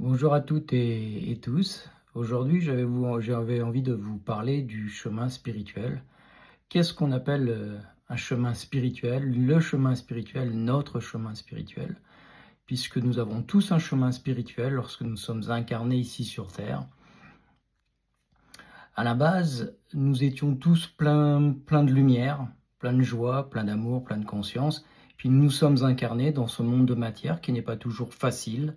Bonjour à toutes et tous. Aujourd'hui, j'avais envie de vous parler du chemin spirituel. Qu'est-ce qu'on appelle un chemin spirituel? Le chemin spirituel, notre chemin spirituel, puisque nous avons tous un chemin spirituel lorsque nous sommes incarnés ici sur Terre. À la base, nous étions tous plein de lumière, plein de joie, plein d'amour, plein de conscience. Puis nous sommes incarnés dans ce monde de matière qui n'est pas toujours facile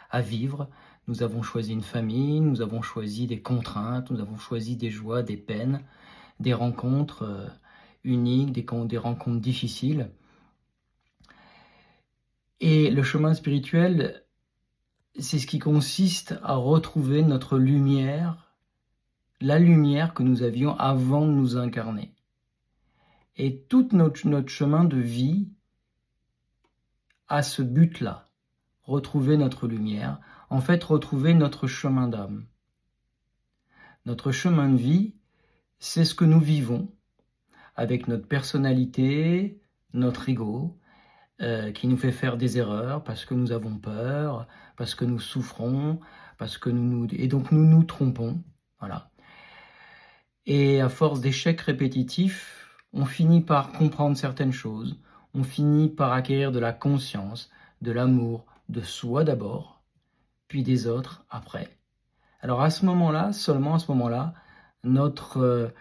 à vivre. Nous avons choisi une famille, nous avons choisi des contraintes, nous avons choisi des joies, des peines, des rencontres uniques, des rencontres difficiles. Et le chemin spirituel, c'est ce qui consiste à retrouver notre lumière, la lumière que nous avions avant de nous incarner. Et tout notre chemin de vie a ce but-là, retrouver notre lumière, en fait retrouver notre chemin d'âme. Notre chemin de vie, c'est ce que nous vivons avec notre personnalité, notre ego, qui nous fait faire des erreurs parce que nous avons peur, parce que nous souffrons, et donc nous nous trompons. Voilà. Et à force d'échecs répétitifs, on finit par comprendre certaines choses, on finit par acquérir de la conscience, de l'amour, de soi d'abord, puis des autres après. Alors à ce moment-là, seulement à ce moment-là, notre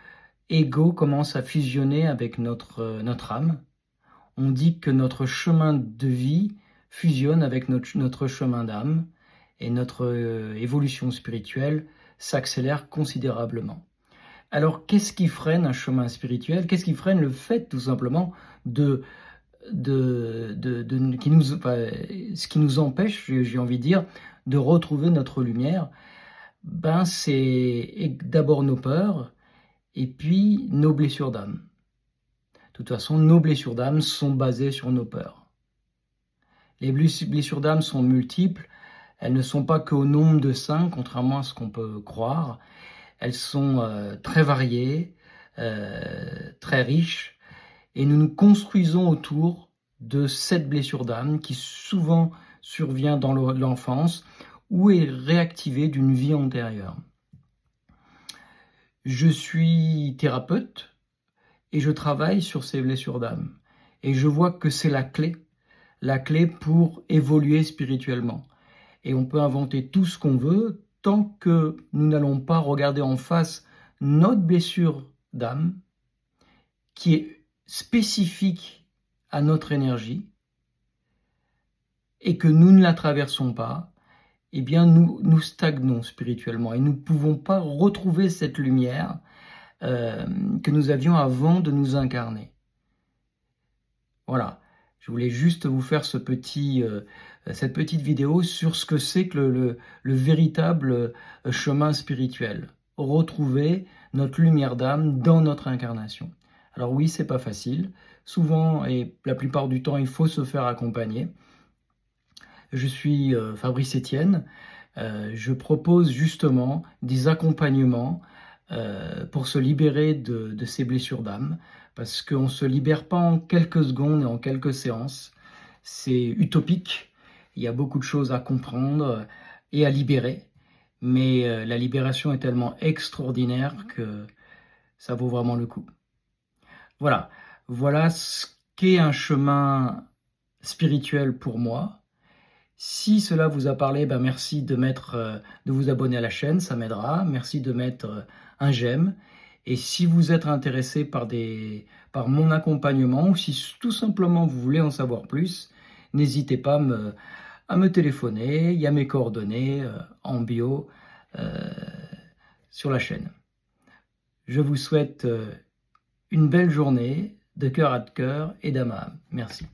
ego commence à fusionner avec notre âme. On dit que notre chemin de vie fusionne avec notre chemin d'âme et notre évolution spirituelle s'accélère considérablement. Alors, qu'est-ce qui freine un chemin spirituel? Qu'est-ce qui freine le fait, tout simplement, ce qui nous empêche, j'ai envie de dire, de retrouver notre lumière? C'est d'abord nos peurs et puis nos blessures d'âme. De toute façon, nos blessures d'âme sont basées sur nos peurs. Les blessures d'âme sont multiples, elles ne sont pas qu'au nombre de 5, contrairement à ce qu'on peut croire. Elles sont très variées, très riches, et nous nous construisons autour de cette blessure d'âme qui souvent survient dans l'enfance ou est réactivée d'une vie antérieure. Je suis thérapeute et je travaille sur ces blessures d'âme. Et je vois que c'est la clé pour évoluer spirituellement. Et on peut inventer tout ce qu'on veut, tant que nous n'allons pas regarder en face notre blessure d'âme, qui est spécifique à notre énergie, et que nous ne la traversons pas, eh bien nous stagnons spirituellement et nous ne pouvons pas retrouver cette lumière que nous avions avant de nous incarner. Voilà, je voulais juste vous faire cette petite vidéo sur ce que c'est que le véritable chemin spirituel. Retrouver notre lumière d'âme dans notre incarnation. Alors oui, c'est pas facile. Souvent, et la plupart du temps, il faut se faire accompagner. Je suis Fabrice Etienne. Je propose justement des accompagnements pour se libérer de ces blessures d'âme, parce qu'on ne se libère pas en quelques secondes et en quelques séances. C'est utopique, il y a beaucoup de choses à comprendre et à libérer, mais la libération est tellement extraordinaire que ça vaut vraiment le coup. Voilà ce qu'est un chemin spirituel pour moi. Si cela vous a parlé, merci de vous abonner à la chaîne, ça m'aidera. Merci de mettre un j'aime. Et si vous êtes intéressé par mon accompagnement, ou si tout simplement vous voulez en savoir plus, n'hésitez pas à me téléphoner. Il y a mes coordonnées en bio sur la chaîne. Je vous souhaite une belle journée, de cœur à cœur et d'âme à âme. Merci.